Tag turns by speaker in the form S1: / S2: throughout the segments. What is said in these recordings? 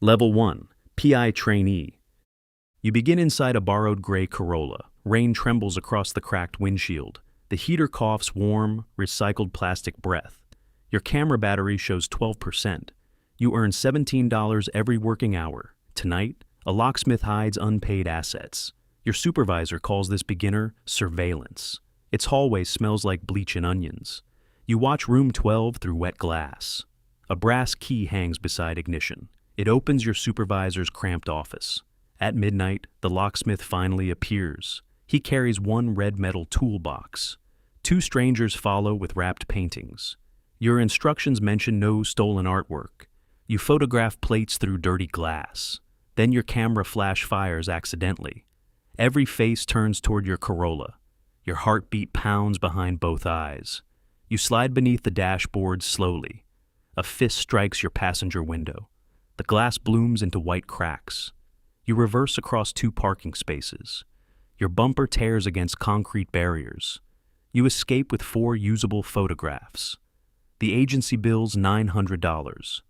S1: Level 1. PI Trainee. You begin inside a borrowed gray Corolla. Rain trembles across the cracked windshield. The heater coughs warm, recycled plastic breath. Your camera battery shows 12%. You earn $17 every working hour. Tonight, a locksmith hides unpaid assets. Your supervisor calls this beginner surveillance. Its hallway smells like bleach and onions. You watch room 12 through wet glass. A brass key hangs beside ignition. It opens your supervisor's cramped office. At midnight, the locksmith finally appears. He carries one red metal toolbox. Two strangers follow with wrapped paintings. Your instructions mention no stolen artwork. You photograph plates through dirty glass. Then your camera flash fires accidentally. Every face turns toward your Corolla. Your heartbeat pounds behind both eyes. You slide beneath the dashboard slowly. A fist strikes your passenger window. The glass blooms into white cracks. You reverse across two parking spaces. Your bumper tears against concrete barriers. You escape with 4 usable photographs. The agency bills $900.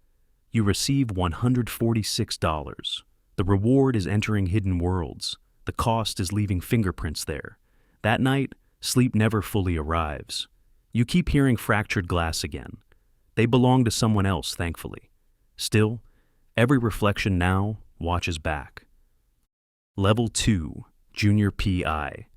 S1: You receive $146. The reward is entering hidden worlds. The cost is leaving fingerprints there. That night, sleep never fully arrives. You keep hearing fractured glass again. They belong to someone else, thankfully. Still, every reflection now watches back. Level 2. Junior PI.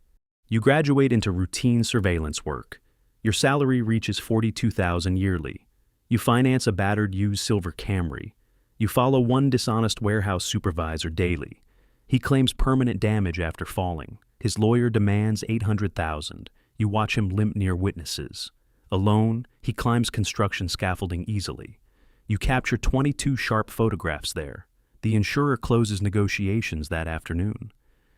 S1: You graduate into routine surveillance work. Your salary reaches $42,000 yearly. You finance a battered used silver Camry. You follow one dishonest warehouse supervisor daily. He claims permanent damage after falling. His lawyer demands $800,000. You watch him limp near witnesses. Alone, he climbs construction scaffolding easily. You capture 22 sharp photographs there. The insurer closes negotiations that afternoon.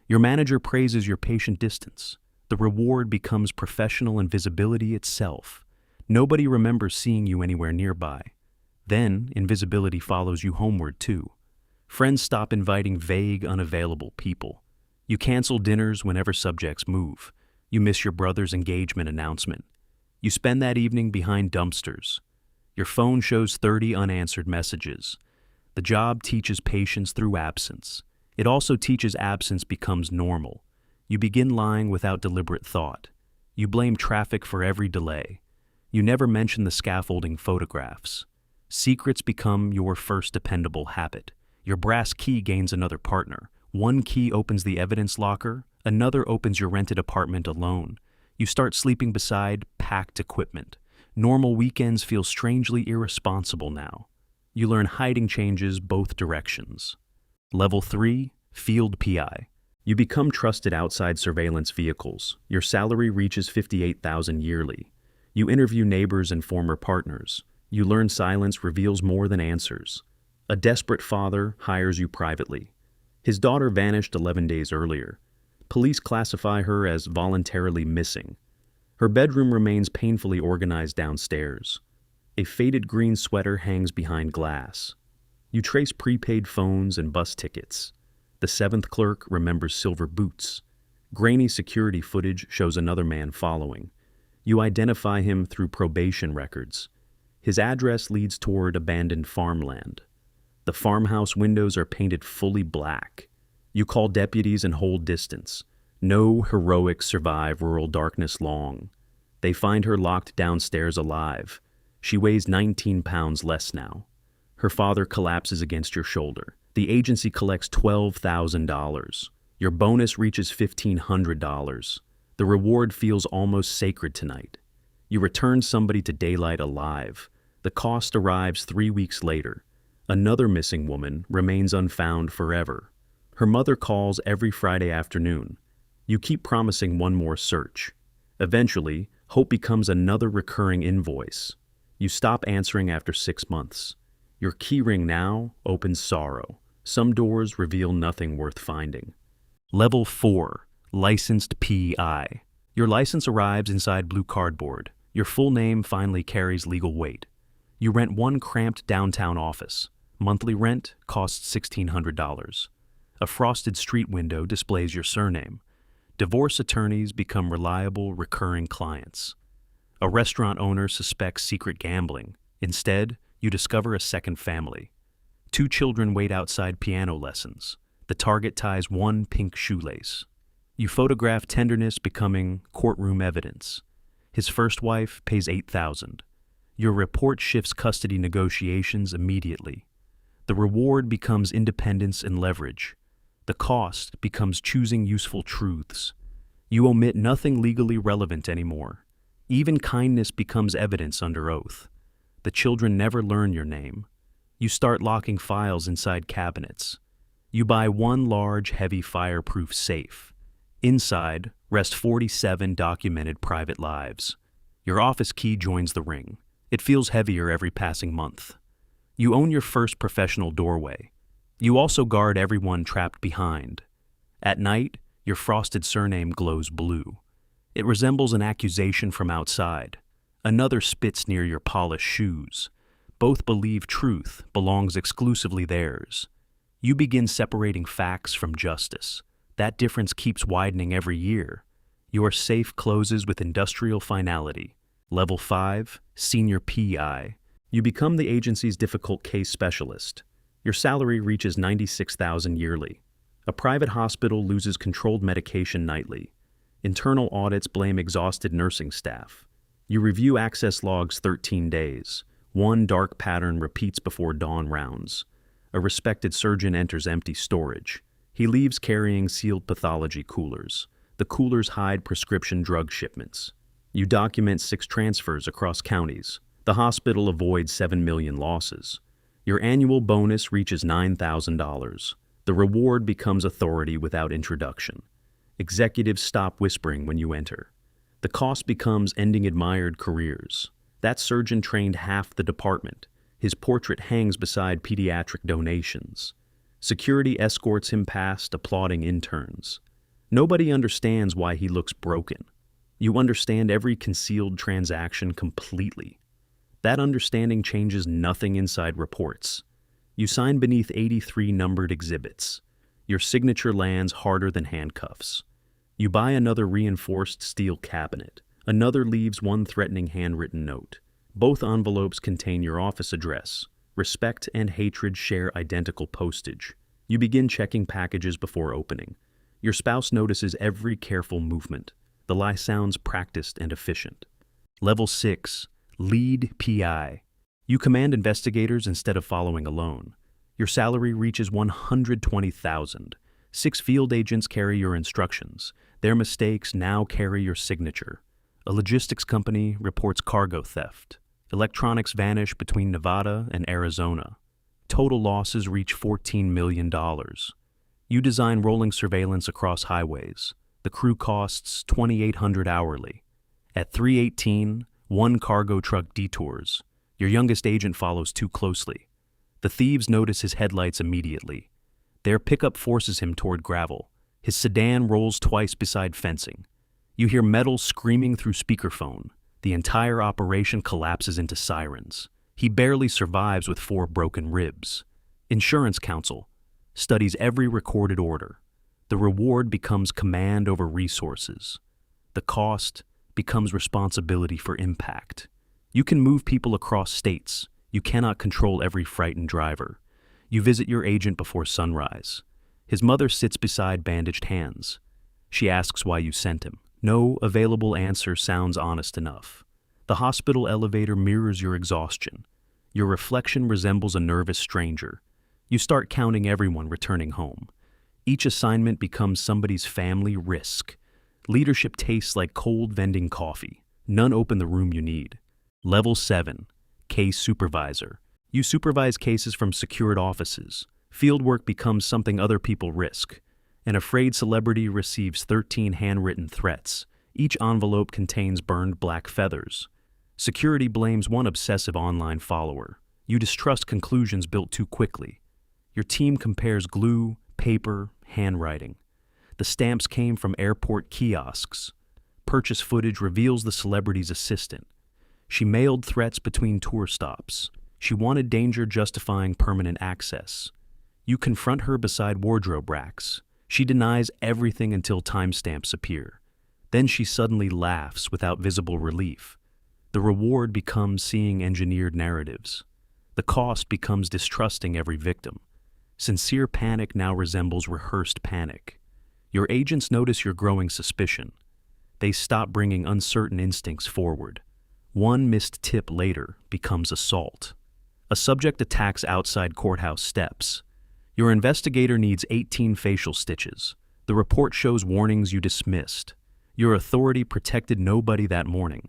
S1: Your manager praises your patient distance. The reward becomes professional invisibility itself. Nobody remembers seeing you anywhere nearby. Then, invisibility follows you homeward too. Friends stop inviting vague, unavailable people. You cancel dinners whenever subjects move. You miss your brother's engagement announcement. You spend that evening behind dumpsters. Your phone shows 30 unanswered messages. The job teaches patience through absence. It also teaches absence becomes normal. You begin lying without deliberate thought. You blame traffic for every delay. You never mention the scaffolding photographs. Secrets become your first dependable habit. Your brass key gains another partner. One key opens the evidence locker, another opens your rented apartment alone. You start sleeping beside packed equipment. Normal weekends feel strangely irresponsible now. You learn hiding changes both directions. Level 3. Field PI. You become trusted outside surveillance vehicles. Your salary reaches $58,000 yearly. You interview neighbors and former partners. You learn silence reveals more than answers. A desperate father hires you privately. His daughter vanished 11 days earlier. Police classify her as voluntarily missing. Her bedroom remains painfully organized downstairs. A faded green sweater hangs behind glass. You trace prepaid phones and bus tickets. The 7th clerk remembers silver boots. Grainy security footage shows another man following. You identify him through probation records. His address leads toward abandoned farmland. The farmhouse windows are painted fully black. You call deputies and hold distance. No heroics survive rural darkness long. They find her locked downstairs alive. She weighs 19 pounds less now. Her father collapses against your shoulder. The agency collects $12,000. Your bonus reaches $1,500. The reward feels almost sacred tonight. You return somebody to daylight alive. The cost arrives 3 weeks later. Another missing woman remains unfound forever. Her mother calls every Friday afternoon. You keep promising one more search. Eventually, hope becomes another recurring invoice. You stop answering after 6 months. Your keyring now opens sorrow. Some doors reveal nothing worth finding. Level 4. Licensed PI. Your license arrives inside blue cardboard. Your full name finally carries legal weight. You rent one cramped downtown office. Monthly rent costs $1,600. A frosted street window displays your surname. Divorce attorneys become reliable, recurring clients. A restaurant owner suspects secret gambling. Instead, you discover a second family. Two children wait outside piano lessons. The target ties one pink shoelace. You photograph tenderness becoming courtroom evidence. His first wife pays $8,000. Your report shifts custody negotiations immediately. The reward becomes independence and leverage. The cost becomes choosing useful truths. You omit nothing legally relevant anymore. Even kindness becomes evidence under oath. The children never learn your name. You start locking files inside cabinets. You buy one large, heavy, fireproof safe. Inside rest 47 documented private lives. Your office key joins the ring. It feels heavier every passing month. You own your first professional doorway. You also guard everyone trapped behind. At night, your frosted surname glows blue. It resembles an accusation from outside. Another spits near your polished shoes. Both believe truth belongs exclusively theirs. You begin separating facts from justice. That difference keeps widening every year. Your safe closes with industrial finality. Level 5, Senior PI. You become the agency's difficult case specialist. Your salary reaches $96,000 yearly. A private hospital loses controlled medication nightly. Internal audits blame exhausted nursing staff. You review access logs 13 days. One dark pattern repeats before dawn rounds. A respected surgeon enters empty storage. He leaves carrying sealed pathology coolers. The coolers hide prescription drug shipments. You document 6 transfers across counties. The hospital avoids 7 million losses. Your annual bonus reaches $9,000. The reward becomes authority without introduction. Executives stop whispering when you enter. The cost becomes ending admired careers. That surgeon trained half the department. His portrait hangs beside pediatric donations. Security escorts him past applauding interns. Nobody understands why he looks broken. You understand every concealed transaction completely. That understanding changes nothing inside reports. You sign beneath 83 numbered exhibits. Your signature lands harder than handcuffs. You buy another reinforced steel cabinet. Another leaves one threatening handwritten note. Both envelopes contain your office address. Respect and hatred share identical postage. You begin checking packages before opening. Your spouse notices every careful movement. The lie sounds practiced and efficient. Level 6, Lead PI. You command investigators instead of following alone. Your salary reaches $120,000. 6 field agents carry your instructions. Their mistakes now carry your signature. A logistics company reports cargo theft. Electronics vanish between Nevada and Arizona. Total losses reach $14 million. You design rolling surveillance across highways. The crew costs $2,800 hourly. At 3:18, one cargo truck detours. Your youngest agent follows too closely. The thieves notice his headlights immediately. Their pickup forces him toward gravel. His sedan rolls twice beside fencing. You hear metal screaming through speakerphone. The entire operation collapses into sirens. He barely survives with 4 broken ribs. Insurance counsel studies every recorded order. The reward becomes command over resources. The cost becomes responsibility for impact. You can move people across states. You cannot control every frightened driver. You visit your agent before sunrise. His mother sits beside bandaged hands. She asks why you sent him. No available answer sounds honest enough. The hospital elevator mirrors your exhaustion. Your reflection resembles a nervous stranger. You start counting everyone returning home. Each assignment becomes somebody's family risk. Leadership tastes like cold vending coffee. None open the room you need. Level 7, Case Supervisor. You supervise cases from secured offices. Fieldwork becomes something other people risk. An afraid celebrity receives 13 handwritten threats. Each envelope contains burned black feathers. Security blames one obsessive online follower. You distrust conclusions built too quickly. Your team compares glue, paper, handwriting. The stamps came from airport kiosks. Purchase footage reveals the celebrity's assistant. She mailed threats between tour stops. She wanted danger justifying permanent access. You confront her beside wardrobe racks. She denies everything until timestamps appear. Then she suddenly laughs without visible relief. The reward becomes seeing engineered narratives. The cost becomes distrusting every victim. Sincere panic now resembles rehearsed panic. Your agents notice your growing suspicion. They stop bringing uncertain instincts forward. One missed tip later becomes assault. A subject attacks outside courthouse steps. Your investigator needs 18 facial stitches. The report shows warnings you dismissed. Your authority protected nobody that morning.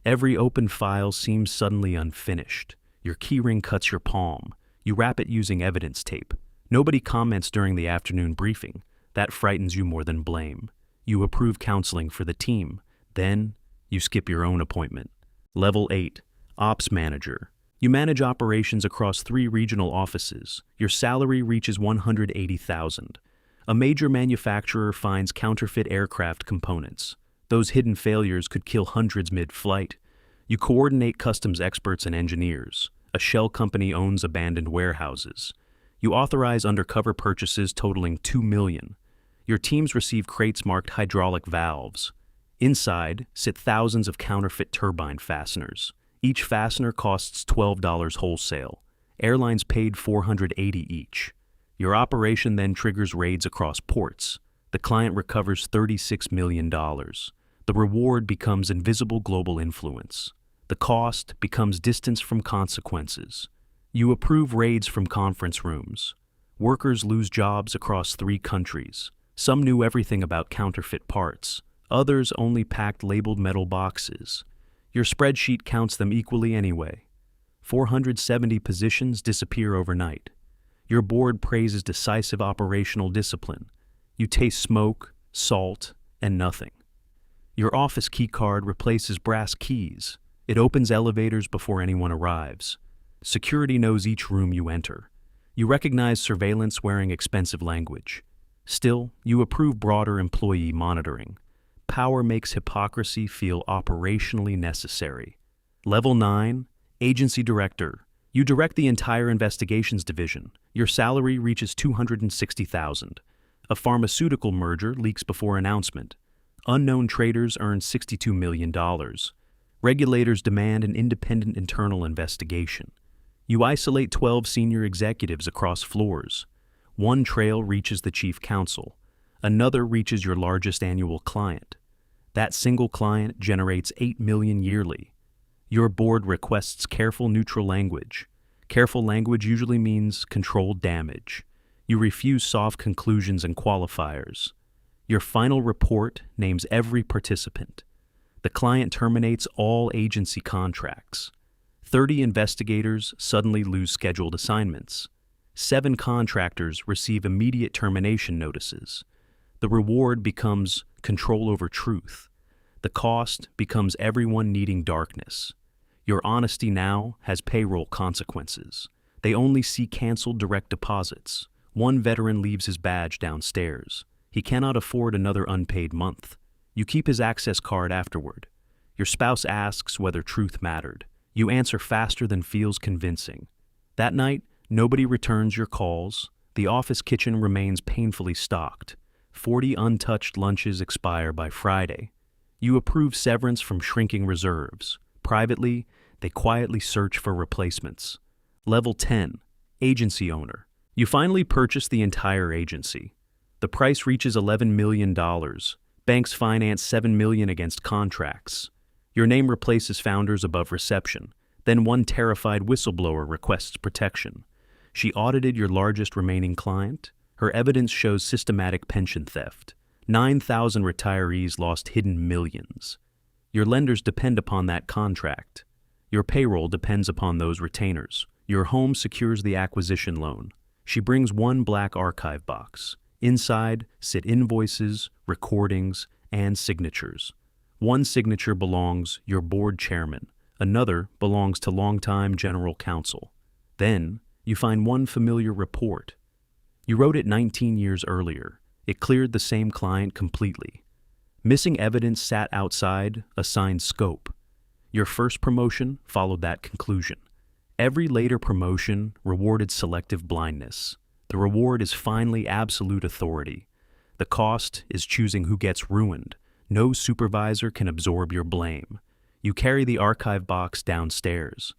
S1: Every open file seems suddenly unfinished. Your keyring cuts your palm. You wrap it using evidence tape. Nobody comments during the afternoon briefing. That frightens you more than blame. You approve counseling for the team. Then, you skip your own appointment. Level 8. Ops Manager. You manage operations across 3 regional offices. Your salary reaches $180,000. A major manufacturer finds counterfeit aircraft components. Those hidden failures could kill hundreds mid-flight. You coordinate customs experts and engineers. A shell company owns abandoned warehouses. You authorize undercover purchases totaling $2 million. Your teams receive crates marked hydraulic valves. Inside sit thousands of counterfeit turbine fasteners. Each fastener costs $12 wholesale. Airlines paid $480 each. Your operation then triggers raids across ports. The client recovers $36 million. The reward becomes invisible global influence. The cost becomes distance from consequences. You approve raids from conference rooms. Workers lose jobs across 3 countries. Some knew everything about counterfeit parts. Others only packed labeled metal boxes. Your spreadsheet counts them equally anyway. 470 positions disappear overnight. Your board praises decisive operational discipline. You taste smoke, salt, and nothing. Your office keycard replaces brass keys. It opens elevators before anyone arrives. Security knows each room you enter. You recognize surveillance wearing expensive language. Still, you approve broader employee monitoring. Power makes hypocrisy feel operationally necessary. Level 9. Agency Director. You direct the entire investigations division. Your salary reaches $260,000. A pharmaceutical merger leaks before announcement. Unknown traders earn $62 million. Regulators demand an independent internal investigation. You isolate 12 senior executives across floors. One trail reaches the chief counsel. Another reaches your largest annual client. That single client generates $8 million yearly. Your board requests careful neutral language. Careful language usually means controlled damage. You refuse soft conclusions and qualifiers. Your final report names every participant. The client terminates all agency contracts. 30 investigators suddenly lose scheduled assignments. 7 contractors receive immediate termination notices. The reward becomes control over truth. The cost becomes everyone needing darkness. Your honesty now has payroll consequences. They only see canceled direct deposits. One veteran leaves his badge downstairs. He cannot afford another unpaid month. You keep his access card afterward. Your spouse asks whether truth mattered. You answer faster than feels convincing. That night, nobody returns your calls. The office kitchen remains painfully stocked. 40 untouched lunches expire by Friday. You approve severance from shrinking reserves. Privately, they quietly search for replacements. Level 10. Agency Owner. You finally purchase the entire agency. The price reaches $11 million. Banks finance $7 million against contracts. Your name replaces founders above reception. Then one terrified whistleblower requests protection. She audited your largest remaining client. Her evidence shows systematic pension theft. 9,000 retirees lost hidden millions. Your lenders depend upon that contract. Your payroll depends upon those retainers. Your home secures the acquisition loan. She brings one black archive box. Inside sit invoices, recordings, and signatures. One signature belongs your board chairman. Another belongs to longtime general counsel. Then you find one familiar report. You wrote it 19 years earlier. It cleared the same client completely. Missing evidence sat outside assigned scope. Your first promotion followed that conclusion. Every later promotion rewarded selective blindness. The reward is finally absolute authority. The cost is choosing who gets ruined. No supervisor can absorb your blame. You carry the archive box downstairs.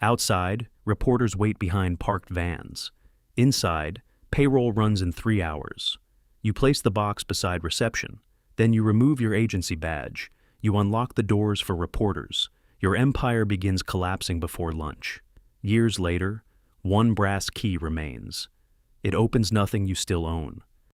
S1: Outside, reporters wait behind parked vans. Inside, payroll runs in 3 hours. You place the box beside reception. Then you remove your agency badge. You unlock the doors for reporters. Your empire begins collapsing before lunch. Years later, one brass key remains. It opens nothing you still own.